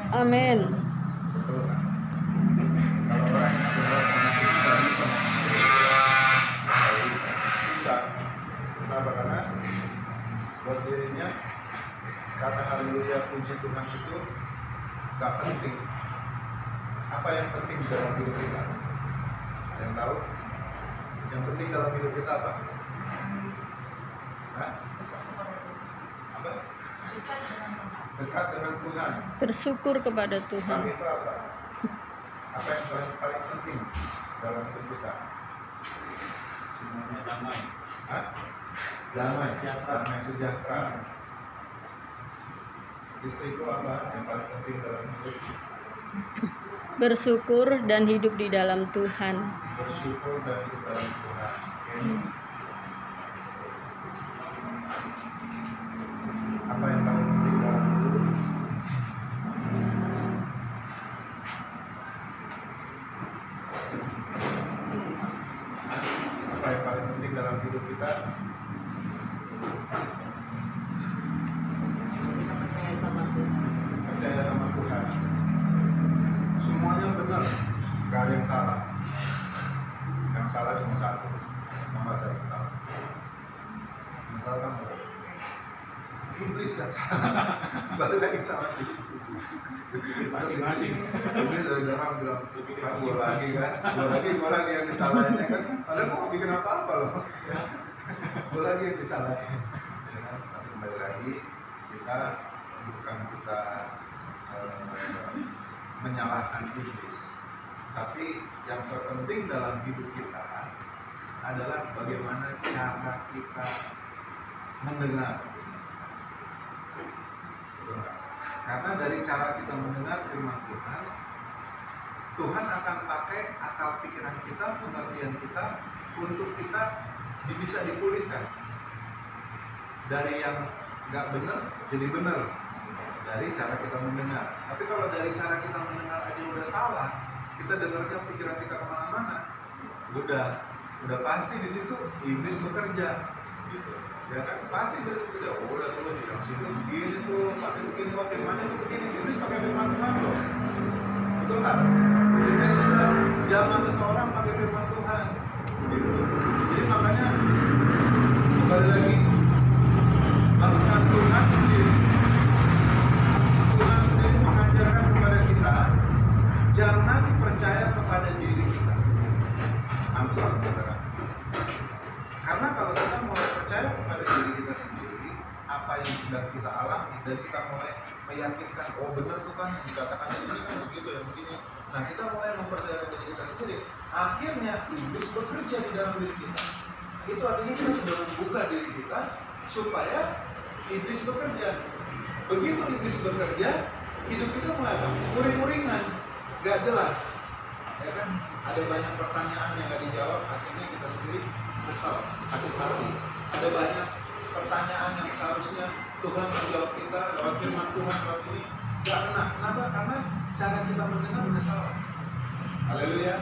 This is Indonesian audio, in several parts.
Amin. Betul kan? Kalau orang yang berdoa sama Tuhan nggak bisa bisa. Kenapa? Karena buat dirinya kata haleluya puji Tuhan itu nggak penting. Apa yang penting dalam hidup kita? Ada yang tahu? Yang penting dalam hidup kita apa? Hah? Apa? Dekat dengan Tuhan. Bersyukur kepada Tuhan. Tapi itu apa? Apa yang paling penting dalam hidup kita? Semuanya damai. Hah? Damai sejahtera. Istriku apa yang paling penting dalam hidup? Bersyukur dan hidup di dalam Tuhan. Bersyukur dan hidup dalam Tuhan. Oke. Apa yang paling penting dalam hidup? Apa yang paling penting dalam hidup kita? Percaya sama Tuhan. Semuanya benar, gak ada yang salah. Yang salah cuma satu, nama saya tahu. Yang salah kamu. Iblis yang salah. Balik lagi sama si iblis. Masing-masing. Iblis dari dalam bilang, gua lagi yang disalahin ya kan. Padahal gua gak bikin apa-apa loh. Gua lagi yang disalahin. Ya kan? Tapi kembali lagi kita bukan menyalahkan iblis, tapi yang terpenting dalam hidup kita adalah bagaimana cara kita mendengar. Karena dari cara kita mendengar firman Tuhan, Tuhan akan pakai akal pikiran kita, pengertian kita untuk kita bisa dipulihkan dari yang nggak benar jadi benar. Dari cara kita mendengar. Tapi kalau dari cara kita mendengar aja udah salah, kita dengarnya pikiran kita kemana-mana, udah pasti di situ iblis bekerja, gitu. Ya kan? Pasti iblis bekerja. Oh, udah terus yang situ begini tuh, pasti begini kok firmannya tuh begini. Iblis pakai firman Tuhan loh, betul nggak? Iblis bisa jamah seseorang pakai firman Tuhan, gitu. Jadi makanya kembali lagi, bahkan Tuhan sendiri mengajarkan kepada kita jangan percaya kepada diri kita sendiri. Amsal katakan. Karena kalau kita mulai percaya kepada diri kita sendiri, apa yang sedang kita alami dan kita mulai meyakinkan, oh benar tuh kan yang dikatakan sini kan begitu ya begini. Nah kita mulai mempercayai diri kita sendiri. Akhirnya iblis bekerja di dalam diri kita. Itu artinya kita sudah membuka diri kita supaya iblis bekerja. Begitu iblis bekerja, hidup kita mulai apa? Muring-muringan, gak jelas, ya kan? Ada banyak pertanyaan yang gak dijawab, akhirnya kita sendiri kesal, sakit hati. Ada banyak pertanyaan yang seharusnya Tuhan menjawab kita lewat firman Tuhan lewat ini, gak kena. Kenapa? Karena cara kita mendengar udah salah. Haleluya,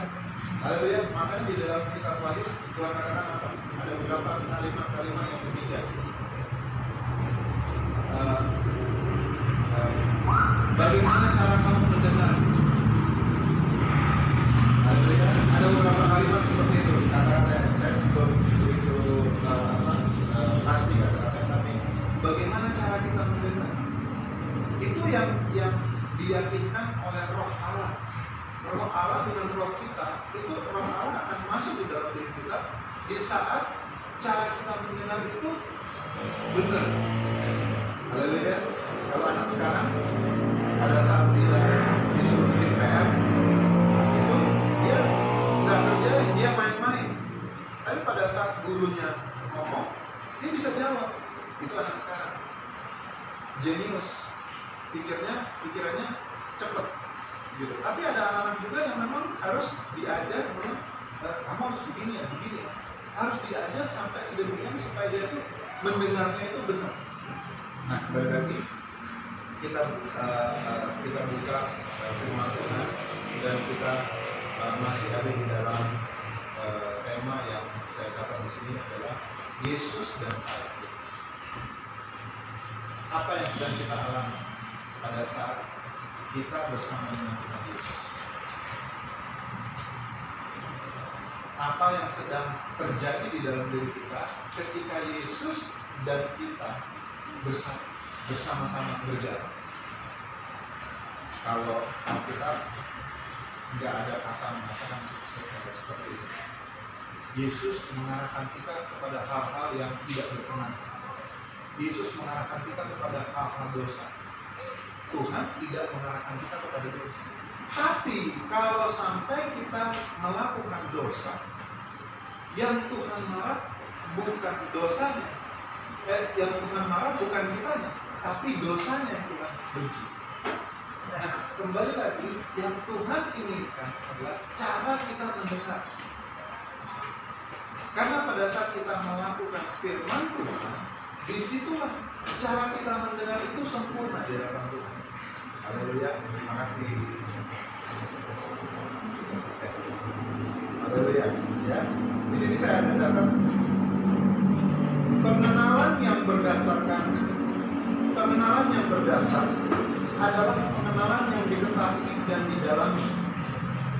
haleluya. Makanya di dalam kitab Wahyu Tuhan katakan apa? Ada beberapa kalimat-kalimat yang berbeda. Bagaimana cara kamu mendengar? Ada beberapa kalimat seperti itu. Kata-kata saya begitu pasti kata-kata, tapi bagaimana cara kita mendengar? Itu yang diyakinkan oleh Roh Allah. Roh Allah dengan roh kita, itu Roh Allah akan masuk di dalam diri kita di saat cara kita mendengar itu benar. Haleluya. Kalau anak sekarang pada saat dia disuruh bikin PR itu dia nggak kerja, dia main-main. Tapi pada saat gurunya ngomong, dia bisa jawab. Itu anak sekarang. Jenius, pikirannya cepet. Gitu. Tapi ada anak-anak juga yang memang harus diajar, kamu harus begini ya, begini. Harus diajar sampai sedemikian supaya dia itu mendengarnya itu benar. Nah, balik lagi kita buka firman Tuhan dan kita masih ada di dalam tema yang saya katakan di sini adalah Yesus dan saya. Apa yang sedang kita alami pada saat kita bersama dengan Tuhan Yesus. Apa yang sedang terjadi di dalam diri kita ketika Yesus dan kita bersama-sama berjalan. Kalau Alkitab nggak ada kata mengatakan seperti itu. Yesus mengarahkan kita kepada hal-hal yang tidak berkenan. Yesus mengarahkan kita kepada hal-hal dosa. Tuhan tidak mengarahkan kita kepada dosa. Tapi kalau sampai kita melakukan dosa, yang Tuhan marah bukan dosanya, yang Tuhan marah bukan kitanya, tapi dosanya yang Tuhan benci. Nah, kembali lagi, yang Tuhan inginkan adalah cara kita mendengar. Karena pada saat kita melakukan firman Tuhan, disitulah cara kita mendengar itu sempurna di hadapan Tuhan. Haleluya, terima kasih. Haleluya, ya. Di sini saya ada catat pengenalan yang berdasar adalah pengenalan yang diketahui dan didalami.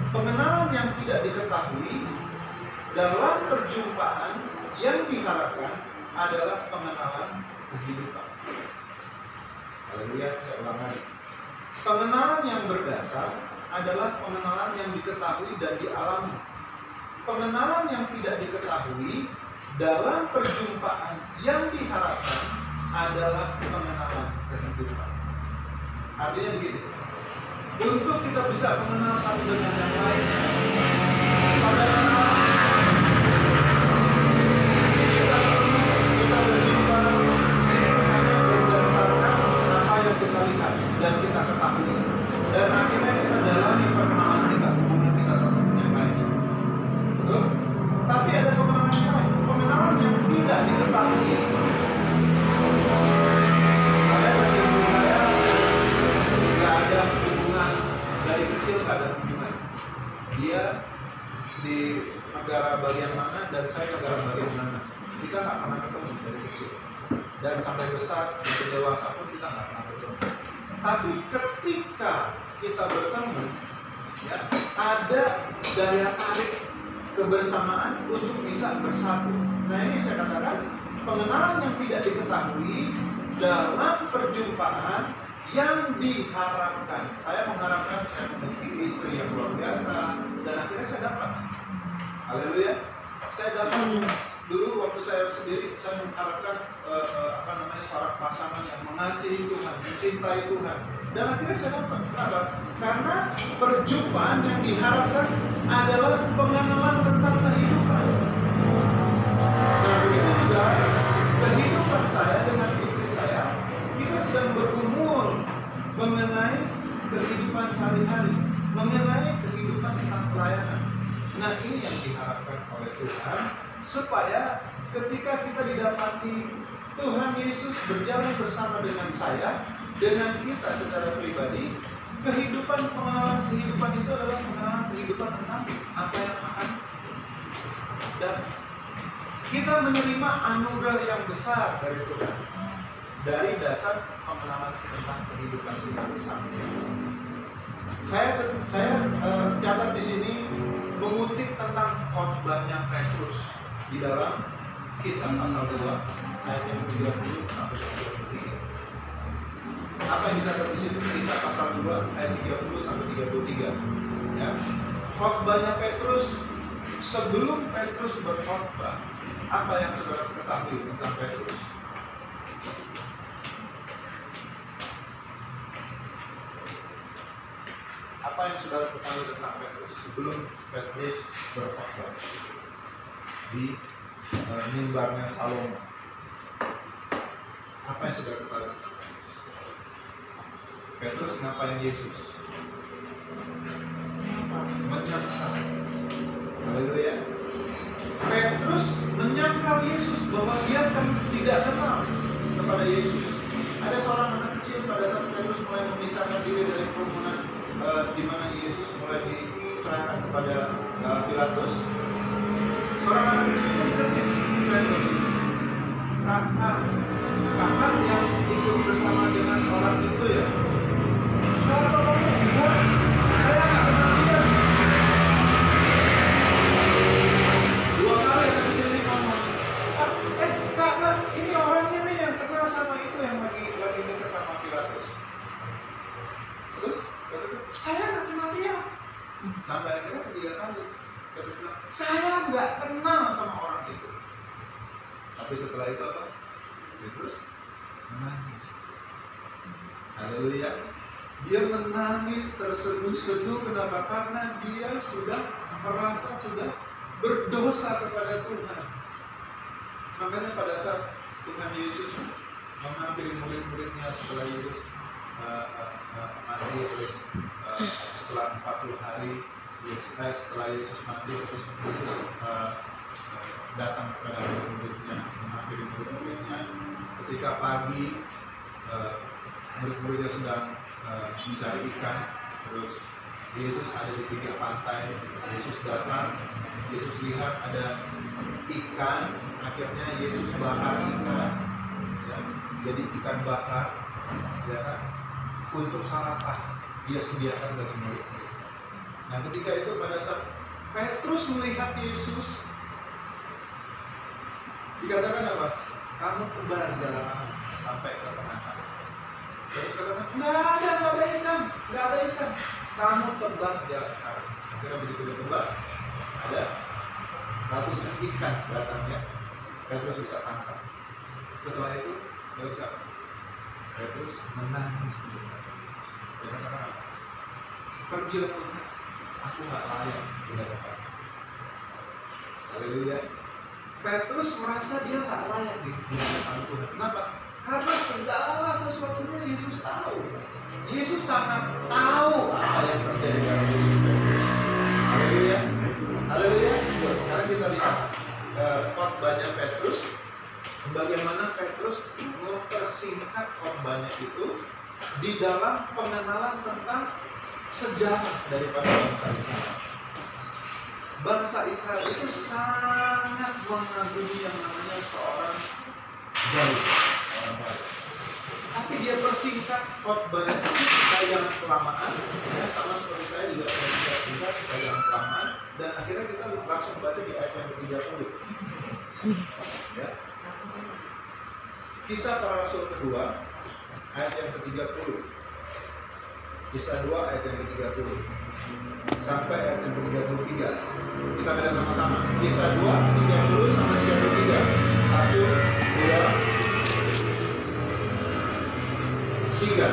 Pengenalan yang tidak diketahui dalam perjumpaan yang diharapkan adalah pengenalan kehidupan. Haleluya, saya ulang lagi. Pengenalan yang berdasar adalah pengenalan yang diketahui dan dialami. Pengenalan yang tidak diketahui dalam perjumpaan yang diharapkan adalah pengenalan kehidupan. Artinya begini, untuk kita bisa mengenal satu dengan yang lain, pada saat kita berjumpa, itu hanya berdasarkan apa yang kita lihat dan kita ketahui, dan akhirnya kita dalami perkenalan kita, hubungan kita satu dengan yang lain. Betul? Tapi ada pengenalan yang lain, pengenalan yang tidak diketahui. Saya dan istri saya nggak ada hubungan dari kecil, nggak ada hubungan. Dia di negara bagian mana dan saya negara bagian mana. Kita nggak pernah ketemu dari kecil. Dan sampai besar, sampai dewasa pun kita nggak pernah ketemu. Tapi ketika kita bertemu, ya, ada daya tarik kebersamaan untuk bisa bersatu. Nah, ini saya katakan pengenalan yang tidak diketahui dalam perjumpaan yang diharapkan. Saya mengharapkan saya memiliki istri yang luar biasa, dan akhirnya saya dapat. Haleluya. Saya dapat dulu waktu saya sendiri, saya mengharapkan seorang pasangan yang mengasihi Tuhan, mencintai Tuhan, dan akhirnya saya dapat. Kenapa? Karena perjumpaan yang diharapkan adalah pengenalan tentang kehidupan. Nah, begitu juga kehidupan saya dengan istri saya, kita sedang bergumul mengenai kehidupan sehari-hari, mengenai kehidupan tentang pelayanan. Nah, ini yang diharapkan oleh Tuhan, supaya ketika kita didapati Tuhan Yesus berjalan bersama dengan saya, dengan kita secara pribadi, pengenalan kehidupan itu adalah pengenalan kehidupan tentang apa yang akan datang. Kita menerima anugerah yang besar dari Tuhan dari dasar pengenalan tentang kehidupan kita bersama. Saya catat di sini mengutip tentang khotbahnya Petrus di dalam Kisah pasal 2 ayat yang 30 sampai 33. Apa yang dicatat di situ? Kisah pasal 2 ayat 30 sampai 33. Ya. Khotbahnya Petrus, sebelum Petrus berkhotbah, apa yang saudara ketahui tentang Petrus? Apa yang saudara ketahui tentang Petrus sebelum Petrus berkhotbah di mimbarnya Salomo? Apa yang saudara ketahui tentang Petrus ngapain Yesus? Menyangkal. Haleluya. Petrus menyangkal Yesus bahwa dia tidak kenal kepada Yesus. Ada seorang anak kecil pada saat Petrus mulai memisahkan diri dari kerumunan, di mana Yesus mulai diserahkan kepada Pilatus. Seorang anak kecil ini diketik Petrus. Kakak yang ikut bersama dengan orang itu ya, siapa kamu saya nggak kenal dia. Sampai akhirnya ketiga kali Petrus bilang, saya nggak kenal sama orang itu. Tapi setelah itu apa? Petrus menangis. Haleluya. Dia menangis terseduh-seduh. Kenapa? Karena dia sudah merasa sudah berdosa kepada Tuhan. Makanya pada saat Tuhan Yesus menghampiri murid-muridnya setelah Yesus mati, terus setelah 40 hari setelah Yesus mati, terus Yesus datang kepada murid-muridnya, menghampiri murid-muridnya. Ketika pagi murid-muridnya sedang mencari ikan, terus Yesus ada di pinggir pantai. Yesus datang, Yesus lihat ada ikan, akhirnya Yesus bakar ikan, ya, jadi ikan bakar, ya kan, untuk sarapan dia sediakan bagi murid-murid. Nah, ketika itu pada saat Petrus melihat Yesus, dikatakan apa? Kamu tebar jalan kamu sampai ke tengah sana. Terus katakan, nggak ada ikan. Kamu tebar jalan sekarang. Akhirnya begitu dia tebar, ada ratusan ikan datangnya. Petrus bisa tangkap. Setelah itu, Petrus menangis di depan Yesus. Dia katakan apa? Pergilah Tuhan, aku nggak layak di hadapan. Haleluya. Petrus merasa dia nggak layak di hadapan Tuhan. Kenapa? Karena segala sesuatunya Yesus tahu. Yesus sangat tahu apa yang terjadi dalam diri Petrus. Haleluya. Haleluya. Sekarang kita lihat khotbahnya Petrus. Bagaimana Petrus mempersingkat khotbahnya itu di dalam pengenalan tentang sejarah daripada bangsa Israel. Bangsa Israel itu sangat mengagumi yang namanya seorang Daud, orang baik. Tapi dia persingkat khotbahnya itu supaya jangan kelamaan, ya, sama seperti saya juga persingkat supaya jangan kelamaan, dan akhirnya kita langsung baca di ayat yang ke-30. Ya. Kisah Para Rasul kedua ayat yang ke-30. Kisah 2 ayat yang ke-30 sampai ayat yang ke-33. Kita baca sama-sama. Kisah 2 30 sampai 33. 1, 2, 3.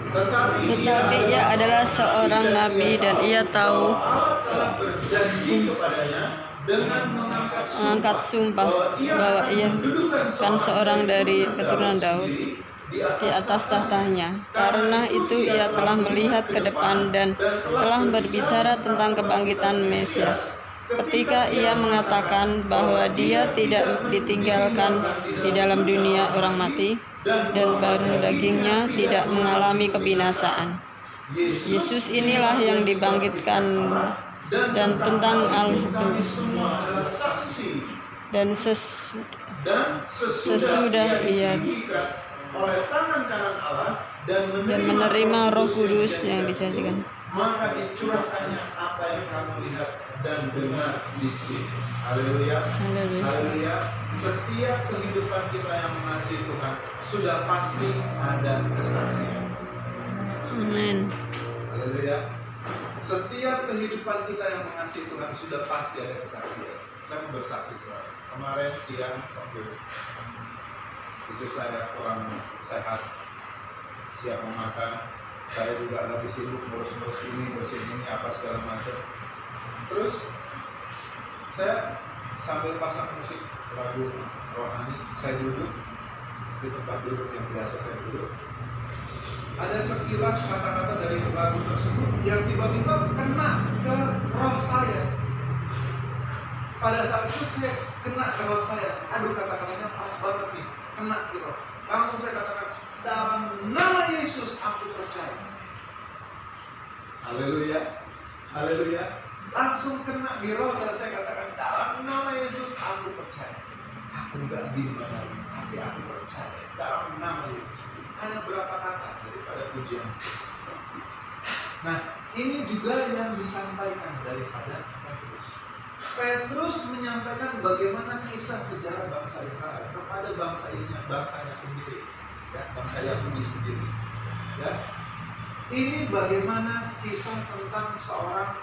Tetapi ia adalah seorang nabi dan ia tahu dengan mengangkat sumpah bahwa ia kan seorang dari keturunan Daud di atas tahtanya. Karena itu ia telah melihat ke depan dan telah berbicara tentang kebangkitan Mesias. Ketika ia mengatakan bahwa dia tidak ditinggalkan di dalam dunia orang mati dan baru dagingnya tidak mengalami kebinasaan. Yesus inilah yang dibangkitkan dan tentang dan sesudah ia oleh tangan kanan Allah dan menerima Roh Kudus yang dijanjikan, maka dicurahkannya apa yang kamu lihat dan dengar di sini. Haleluya. Haleluya. Setiap kehidupan kita yang mengasihi Tuhan sudah pasti ada kesaksian. Amin. Haleluya. Setiap kehidupan kita yang mengasihi Tuhan sudah pasti ada kesaksian. Saya mau bersaksi Tuhan. Kemarin siang waktu itu saya kurang sehat, siap mau makan. Saya juga lagi sibuk ngurus-ngurus ini, bersihin ini, apa segala macam. Terus saya sambil pasang musik lagu rohani, saya duduk di tempat duduk yang biasa saya duduk. Ada sekilas kata-kata dari lagu tersebut yang tiba-tiba kena ke roh saya. Pada saat itu saya kena ke roh saya. Aduh, kata-katanya pas banget nih, kena ke roh. Langsung saya katakan, dalam nama Yesus aku percaya. Haleluya. Haleluya. Langsung kena di roh dan saya katakan, dalam nama Yesus aku percaya. Aku gak bimbang lagi, tapi aku percaya dalam nama Yesus. Hanya berapa kata daripada pujian. Nah, ini juga yang disampaikan daripada Petrus. Petrus menyampaikan bagaimana kisah sejarah bangsa Israel kepada bangsanya sendiri, ya, bangsa Yahudi sendiri. Ya. Ini bagaimana kisah tentang seorang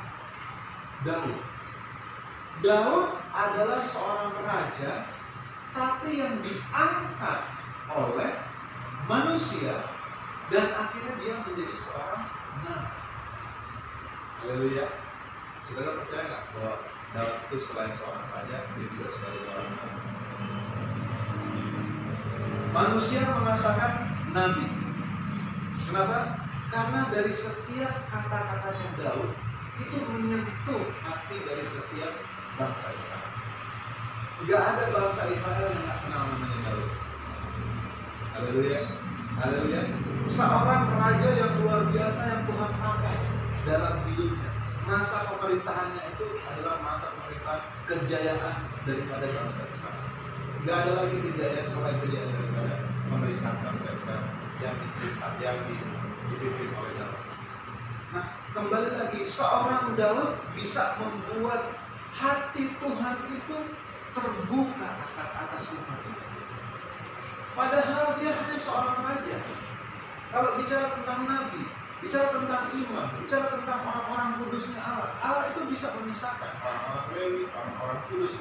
Daud. Daud adalah seorang raja, tapi yang diangkat oleh manusia dan akhirnya dia menjadi seorang nabi. Haleluya. Saudara percaya nggak bahwa Daud itu selain seorang raja, dia juga sebagai seorang nabi? Manusia mengatakan nabi. Kenapa? Karena dari setiap kata-katanya Daud itu menyentuh hati dari setiap bangsa Israel. Tidak ada bangsa Israel yang tidak kenal namanya Daud. Haleluya. Haleluya. Seorang raja yang luar biasa yang Tuhan pakai dalam hidupnya. Masa pemerintahannya itu adalah masa pemerintahan kejayaan daripada bangsa Israel. Tidak ada lagi kejayaan selain kejayaan daripada pemerintahan bangsa Israel yang dipimpin oleh Daud. Nah, kembali lagi, seorang Daud bisa membuat hati Tuhan itu terbuka atas umat. Padahal dia hanya seorang raja. Kalau bicara tentang nabi, bicara tentang imam, bicara tentang orang-orang kudusnya Allah, Allah itu bisa memisahkan orang-orang Lewi, orang-orang kudus,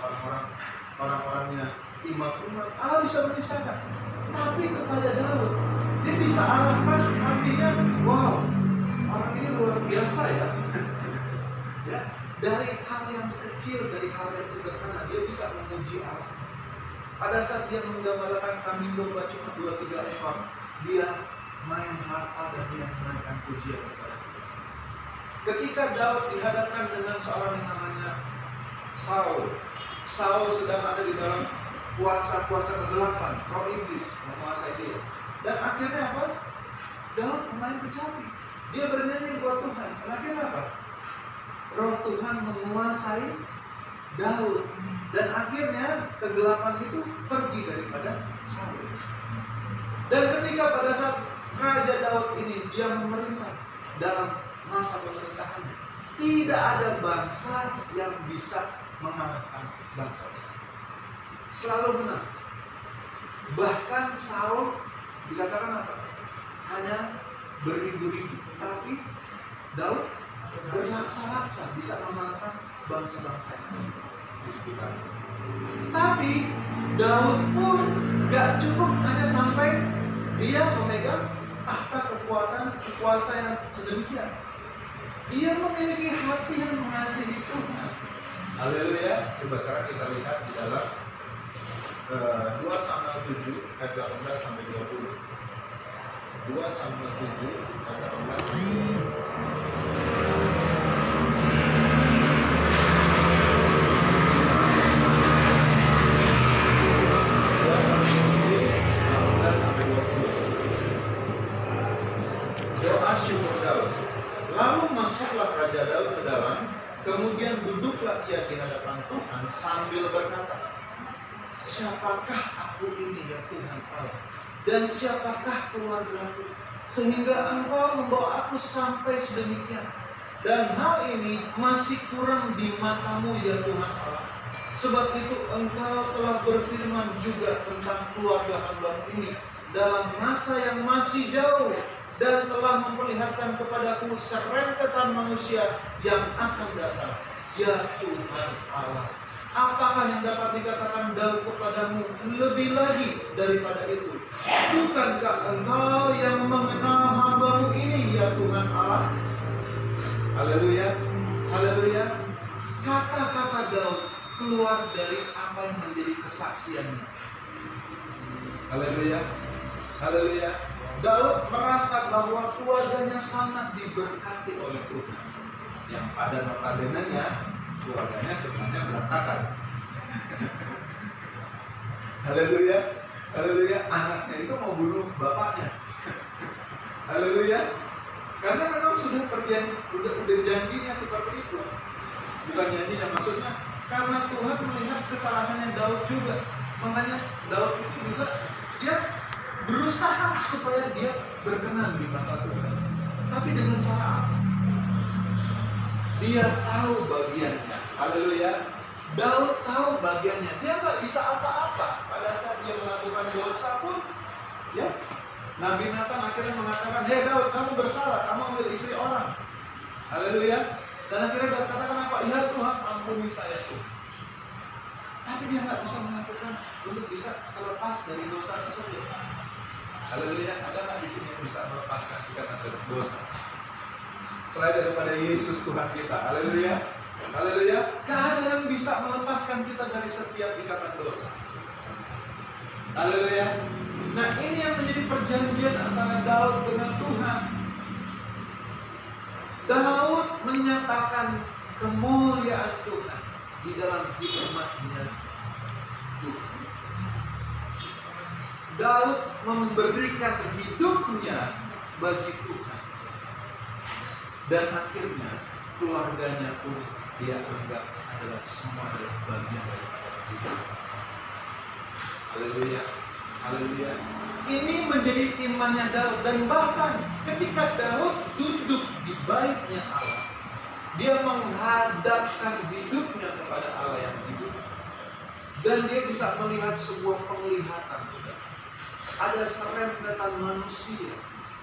orang-orangnya imam. Allah bisa memisahkan. Tapi kepada Daud, dia bisa arahkan hatinya, wow, orang ini luar biasa ya. Ya, dari hal yang kecil, dari hal yang sederhana, dia bisa memuji Allah. Pada saat dia menggambarkan kambing domba cuma 2-3 ekor, dia main harpa dan dia menaikkan pujian kepada Tuhan. Ketika Daud dihadapkan dengan seorang yang namanya Saul, Saul sedang ada di dalam kuasa-kuasa kegelapan, roh iblis menguasai dia. Dan akhirnya apa? Daud main kecapi. Dia bernyanyi buat Tuhan. Dan akhirnya apa? Roh Tuhan menguasai Daud. Dan akhirnya kegelapan itu pergi daripada Saul. Dan ketika pada saat Raja Daud ini dia memerintah dalam masa pemerintahannya, tidak ada bangsa yang bisa mengalahkan bangsa Israel. Selalu menang. Bahkan Saul dikatakan apa? Hanya beribu-ribu, tapi Daud berlaksa-laksa bisa mengalahkan bangsa-bangsa yang di sekitar. Tapi Daud pun gak cukup hanya sampai dia memegang tahta kekuasaan yang sedemikian. Dia memiliki hati yang mengasihi Tuhan. Haleluya. Coba sekarang kita lihat di dalam 2 Samuel 7 ayat 18 sampai 20. 2 Samuel 7 ayat 18 sampai 20. Lalu masuklah Raja Daud ke dalam, kemudian duduklah ia di hadapan Tuhan sambil berkata, siapakah aku ini ya Tuhan Allah, dan siapakah keluargaku, sehingga Engkau membawa aku sampai sedemikian, dan hal ini masih kurang di matamu ya Tuhan Allah. Sebab itu Engkau telah berfirman juga tentang keluarga hamba ini dalam masa yang masih jauh, dan telah memperlihatkan kepadaku serentetan manusia yang akan datang. Ya Tuhan Allah, apakah yang dapat dikatakan Daud kepadamu lebih lagi daripada itu? Bukankah Engkau yang mengenal hamba-Mu ini ya Tuhan Allah? Haleluya, haleluya. Kata-kata Daud keluar dari apa yang menjadi kesaksiannya. Haleluya, haleluya. Daud merasa bahwa keluarganya sangat diberkati oleh Tuhan. Yang pada notabene-nya keluarganya sebenarnya berantakan. Haleluya, haleluya. Anaknya itu mau bunuh bapaknya. Haleluya. Karena memang sudah janjinya seperti itu. Bukan janjinya, maksudnya karena Tuhan melihat kesalahannya Daud juga. Makanya Daud itu juga dia berusaha supaya dia berkenan di mata Tuhan. Tapi dengan cara apa? Dia tahu bagiannya. Haleluya. Daud tahu bagiannya. Dia nggak bisa apa-apa pada saat dia melakukan dosa pun. Ya, Nabi Nathan akhirnya mengatakan, "Hei Daud, kamu bersalah, kamu ambil istri orang." Haleluya. Dan akhirnya Daud katakan apa? "Ya Tuhan, ampuni saya Tuhan." Tapi dia nggak bisa melakukan untuk bisa terlepas dari dosa tersebut. Haleluya. Ada nggak di sini yang bisa melepaskan ikatan dari dosa selain daripada Yesus Tuhan kita? Haleluya. Haleluya. Gak ada yang bisa melepaskan kita dari setiap ikatan dosa. Haleluya. Nah, ini yang menjadi perjanjian antara Daud dengan Tuhan. Daud menyatakan kemuliaan Tuhan di dalam hidupnya Tuhan. Daud memberikan hidupnya bagi Tuhan. Dan akhirnya keluarganya pun dia anggap adalah semua adalah bagian daripada hidup. Haleluya. Haleluya. Ini menjadi imannya Daud. Dan bahkan ketika Daud duduk di baitnya Allah, dia menghadapkan hidupnya kepada Allah yang hidup. Dan dia bisa melihat sebuah penglihatan juga. Ada serentetan manusia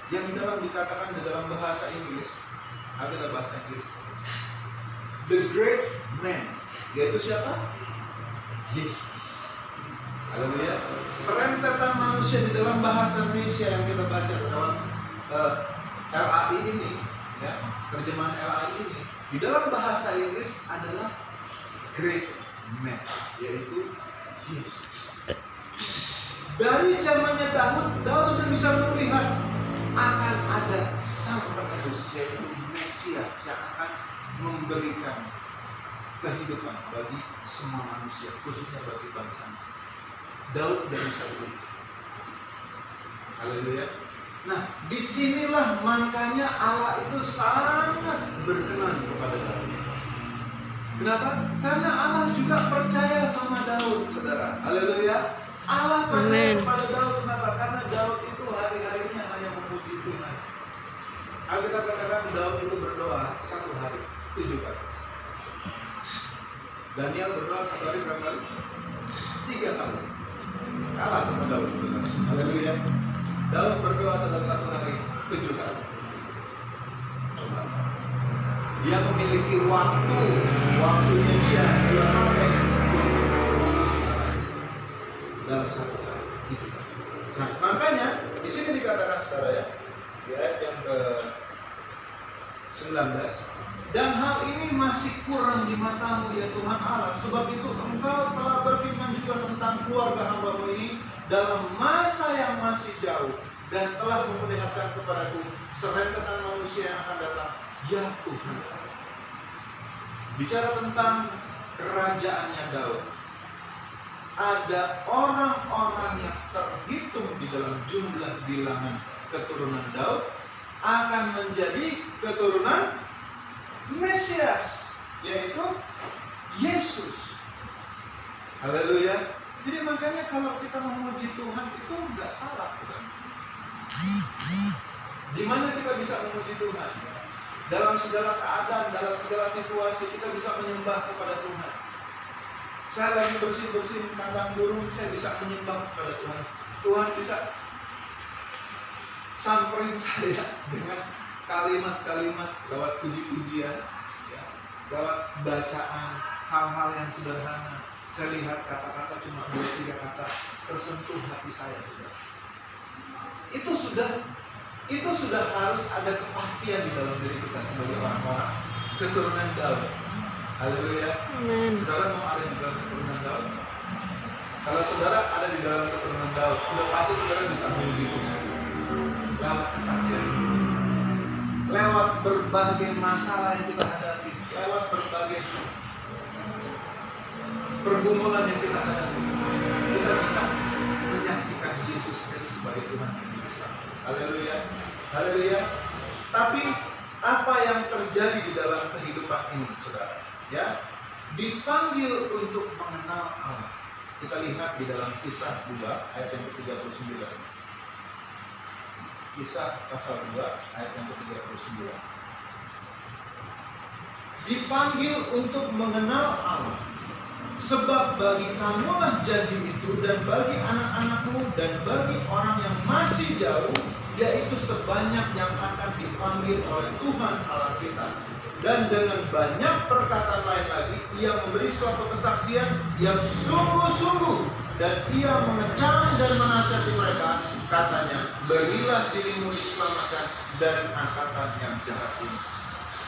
yang dalam dikatakan di dalam bahasa Inggris, ada bahasa Inggris, the great man, yaitu siapa? Yesus. Haleluya. Serentetan manusia di dalam bahasa Indonesia yang kita baca dalam LAI ini, ya, terjemahan LAI ini, di dalam bahasa Inggris adalah great man, yaitu Yesus. Dari zamannya Daud sudah bisa melihat akan ada sang penebus, yaitu Mesias yang akan memberikan kehidupan bagi semua manusia, khususnya bagi bangsa. Daud sudah bisa melihat. Haleluya. Nah, disinilah makanya Allah itu sangat berkenan kepada Daud. Kenapa? Karena Allah juga percaya sama Daud, saudara. Haleluya. Allah percaya kepada Daud. Kenapa? Karena Daud itu hari-harinya hanya memuji Tuhan. Alkitab katakan Daud itu berdoa satu hari 7 kali. Daniel berdoa satu hari berapa kali? 3 kali. Kalah sama Daud. Haleluya. Daud berdoa dalam satu hari 7 kali. Coba. Dia memiliki waktunya dia pakai untuk memuji Allah dalam satu hari. Nah, makanya di sini dikatakan, saudara, ya, di ayat yang ke-19, dan hal ini masih kurang di matamu ya Tuhan Allah, sebab itu engkau telah berfirman juga tentang keluarga hamba-Mu ini dalam masa yang masih jauh, dan telah memperlihatkan kepadaku serentetan manusia yang akan datang, ya Tuhan. Bicara tentang kerajaannya Daud, ada orang-orang yang terhitung di dalam jumlah bilangan keturunan Daud akan menjadi keturunan Mesias, yaitu Yesus. Haleluya. Jadi makanya kalau kita memuji Tuhan itu enggak salah, bukan? Di mana kita bisa memuji Tuhan? Dalam segala keadaan, dalam segala situasi kita bisa menyembah kepada Tuhan. Saya lagi bersih-bersih kandang burung, saya bisa menyembah kepada Tuhan. Tuhan bisa samperin saya dengan kalimat-kalimat lewat puji-pujian, ya, lewat bacaan hal-hal yang sederhana. Saya lihat kata-kata cuma 2-3 kata tersentuh hati saya juga. Itu sudah harus ada kepastian di dalam diri kita sebagai orang-orang keturunan Daud. Haleluya. Amen. Saudara mau ada di dalam keturunan Daud? Kalau saudara ada di dalam keturunan Daud, udah pasti saudara bisa memuji Tuhan lewat kesaksian, lewat berbagai masalah yang kita hadapi, lewat berbagai pergumulan yang kita hadapi, kita bisa menyaksikan Yesus Kristus sebagai Tuhan. Haleluya. Haleluya. Tapi apa yang terjadi di dalam kehidupan ini, saudara? Ya, dipanggil untuk mengenal Allah. Kita lihat di dalam Kisah 2 ayat yang ke-39. Kisah pasal 2 ayat yang ke-39. Dipanggil untuk mengenal Allah. Sebab bagi kamulah janji itu, dan bagi anak-anakmu, dan bagi orang yang masih jauh, yaitu sebanyak yang akan dipanggil oleh Tuhan Allah kita. Dan dengan banyak perkataan lain lagi, ia memberi suatu kesaksian yang sungguh-sungguh, dan ia mengecam dan menasihati mereka. Katanya, berilah dirimu diselamatkan dari angkatan yang jahat ini.